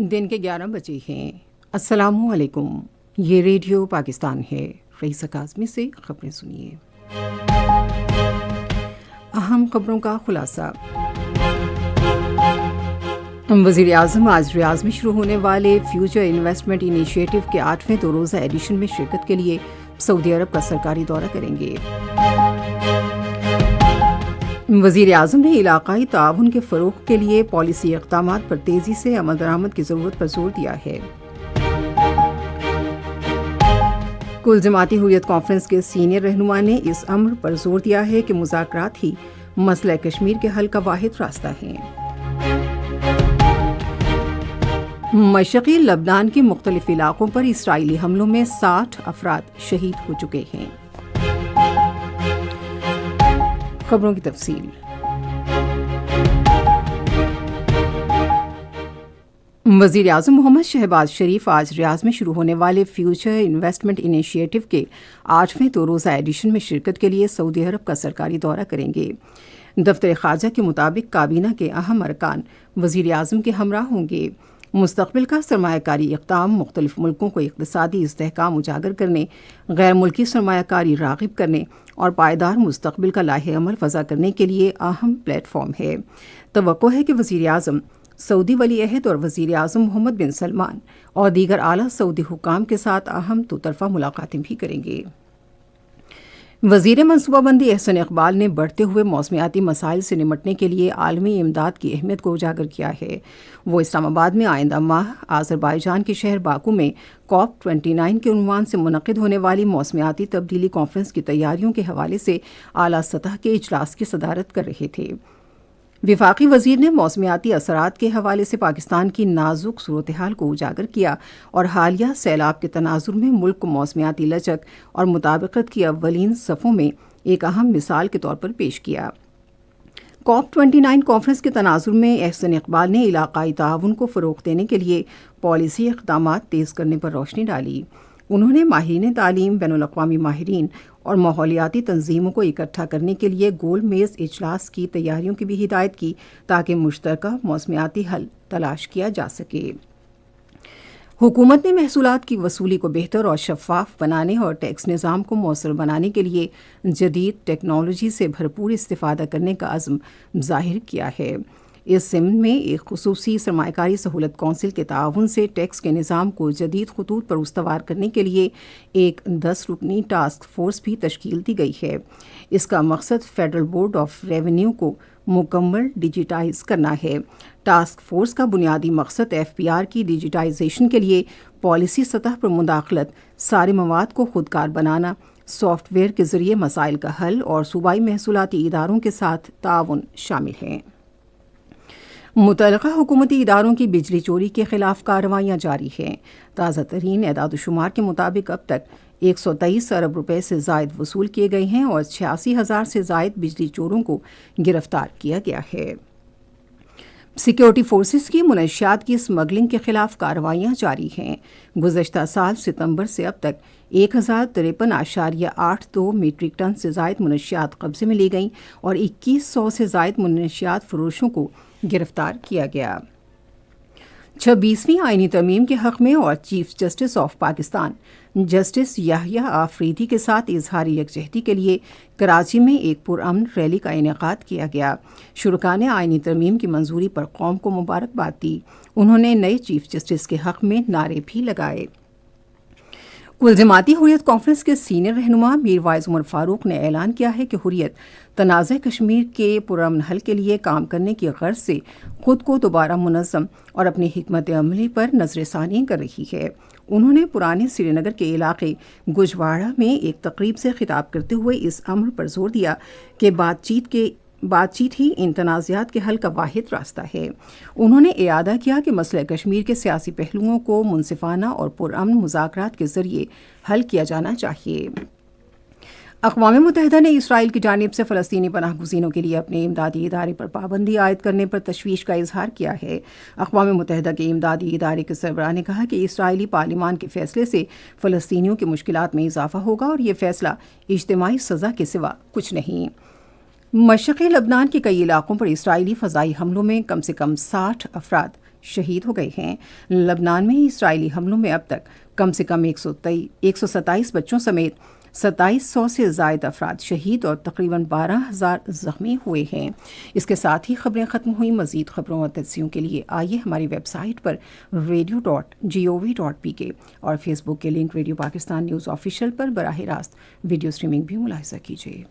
دن کے 11 بجے ہیں۔ السلام علیکم، یہ ریڈیو پاکستان ہے۔ رئیسہ کاظمی سے خبریں سنیے۔ اہم خبروں کا خلاصہ۔ وزیر اعظم آج ریاض میں شروع ہونے والے فیوچر انویسٹمنٹ انیشیٹو کے 8ویں 2 روزہ ایڈیشن میں شرکت کے لیے سعودی عرب کا سرکاری دورہ کریں گے۔ وزیر اعظم نے علاقائی تعاون کے فروغ کے لیے پالیسی اقدامات پر تیزی سے عمل درآمد کی ضرورت پر زور دیا ہے۔ کل جماعتی حریت کانفرنس کے سینئر رہنما نے اس امر پر زور دیا ہے کہ مذاکرات ہی مسئلہ کشمیر کے حل کا واحد راستہ ہے۔ مشرقی لبنان کے مختلف علاقوں پر اسرائیلی حملوں میں 60 افراد شہید ہو چکے ہیں۔ خبروں کی تفصیل۔ وزیر اعظم محمد شہباز شریف آج ریاض میں شروع ہونے والے فیوچر انویسٹمنٹ انیشیٹو کے 8ویں 2 روزہ ایڈیشن میں شرکت کے لیے سعودی عرب کا سرکاری دورہ کریں گے۔ دفتر خارجہ کے مطابق کابینہ کے اہم ارکان وزیر اعظم کے ہمراہ ہوں گے۔ مستقبل کا سرمایہ کاری اقدام مختلف ملکوں کو اقتصادی استحکام اجاگر کرنے، غیر ملکی سرمایہ کاری راغب کرنے اور پائیدار مستقبل کا لائحہ عمل وضع کرنے کے لیے اہم پلیٹ فارم ہے۔ توقع ہے کہ وزیر اعظم سعودی ولی عہد اور وزیر اعظم محمد بن سلمان اور دیگر اعلیٰ سعودی حکام کے ساتھ اہم دوطرفہ ملاقاتیں بھی کریں گے۔ وزیر منصوبہ بندی احسن اقبال نے بڑھتے ہوئے موسمیاتی مسائل سے نمٹنے کے لیے عالمی امداد کی اہمیت کو اجاگر کیا ہے۔ وہ اسلام آباد میں آئندہ ماہ آذربائیجان کے شہر باکو میں COP29 کے عنوان سے منعقد ہونے والی موسمیاتی تبدیلی کانفرنس کی تیاریوں کے حوالے سے اعلیٰ سطح کے اجلاس کی صدارت کر رہے تھے۔ وفاقی وزیر نے موسمیاتی اثرات کے حوالے سے پاکستان کی نازک صورتحال کو اجاگر کیا اور حالیہ سیلاب کے تناظر میں ملک کو موسمیاتی لچک اور مطابقت کی اولین صفوں میں ایک اہم مثال کے طور پر پیش کیا۔ COP29 کانفرنس کے تناظر میں احسن اقبال نے علاقائی تعاون کو فروغ دینے کے لیے پالیسی اقدامات تیز کرنے پر روشنی ڈالی۔ انہوں نے ماہرین تعلیم، بین الاقوامی ماہرین اور ماحولیاتی تنظیموں کو اکٹھا کرنے کے لیے گول میز اجلاس کی تیاریوں کی بھی ہدایت کی تاکہ مشترکہ موسمیاتی حل تلاش کیا جا سکے۔ حکومت نے محصولات کی وصولی کو بہتر اور شفاف بنانے اور ٹیکس نظام کو مؤثر بنانے کے لیے جدید ٹیکنالوجی سے بھرپور استفادہ کرنے کا عزم ظاہر کیا ہے۔ اس سمت میں ایک خصوصی سرمایہ کاری سہولت کونسل کے تعاون سے ٹیکس کے نظام کو جدید خطوط پر استوار کرنے کے لیے ایک 10 رکنی ٹاسک فورس بھی تشکیل دی گئی ہے۔ اس کا مقصد فیڈرل بورڈ آف ریونیو کو مکمل ڈیجیٹائز کرنا ہے۔ ٹاسک فورس کا بنیادی مقصد FBR کی ڈیجیٹائزیشن کے لیے پالیسی سطح پر مداخلت، سارے مواد کو خودکار بنانا، سافٹ ویئر کے ذریعے مسائل کا حل اور صوبائی محصولاتی اداروں کے ساتھ تعاون شامل ہیں۔ متعلقہ حکومتی اداروں کی بجلی چوری کے خلاف کارروائیاں جاری ہیں۔ تازہ ترین اعداد و شمار کے مطابق اب تک 123 ارب روپے سے زائد وصول کیے گئے ہیں اور 86,000 سے زائد بجلی چوروں کو گرفتار کیا گیا ہے۔ سیکیورٹی فورسز کی منشیات کی اسمگلنگ کے خلاف کارروائیاں جاری ہیں۔ گزشتہ سال ستمبر سے اب تک 1053.82 میٹرک ٹن سے زائد منشیات قبضے میں لی گئیں اور 2100 سے زائد منشیات فروشوں کو گرفتار کیا گیا۔ 26ویں آئینی ترمیم کے حق میں اور chief justice of Pakistan justice Yahya Afridi کے ساتھ اظہار یکجہتی کے لیے کراچی میں ایک پرامن ریلی کا انعقاد کیا گیا۔ شرکاء نے آئینی ترمیم کی منظوری پر قوم کو مبارکباد دی۔ انہوں نے نئے چیف جسٹس کے حق میں نعرے بھی لگائے۔ کل جماعتی حریت کانفرنس کے سینئر رہنما میر وائز عمر فاروق نے اعلان کیا ہے کہ حریت تنازع کشمیر کے پرامن حل کے لیے کام کرنے کی غرض سے خود کو دوبارہ منظم اور اپنی حکمت عملی پر نظر ثانی کر رہی ہے۔ انہوں نے پرانے سری نگر کے علاقے گجواڑہ میں ایک تقریب سے خطاب کرتے ہوئے اس امر پر زور دیا کہ بات چیت ہی ان تنازعات کے حل کا واحد راستہ ہے۔ انہوں نے اعادہ کیا کہ مسئلہ کشمیر کے سیاسی پہلوؤں کو منصفانہ اور پرامن مذاکرات کے ذریعے حل کیا جانا چاہیے۔ اقوام متحدہ نے اسرائیل کی جانب سے فلسطینی پناہ گزینوں کے لیے اپنے امدادی ادارے پر پابندی عائد کرنے پر تشویش کا اظہار کیا ہے۔ اقوام متحدہ کے امدادی ادارے کے سربراہ نے کہا کہ اسرائیلی پارلیمان کے فیصلے سے فلسطینیوں کی مشکلات میں اضافہ ہوگا اور یہ فیصلہ اجتماعی سزا کے سوا کچھ نہیں۔ مشرقی لبنان کے کئی علاقوں پر اسرائیلی فضائی حملوں میں کم سے کم 60 افراد شہید ہو گئے ہیں۔ لبنان میں اسرائیلی حملوں میں اب تک کم سے کم 127 بچوں سمیت 2700 سے زائد افراد شہید اور تقریباً 12,000 زخمی ہوئے ہیں۔ اس کے ساتھ ہی خبریں ختم ہوئیں۔ مزید خبروں اور تجزیوں کے لیے آئیے ہماری ویب سائٹ پر radio.gov.pk اور فیس بک کے link radio Pakistan news official پر براہ راست ویڈیو اسٹریمنگ بھی ملاحظہ کیجیے۔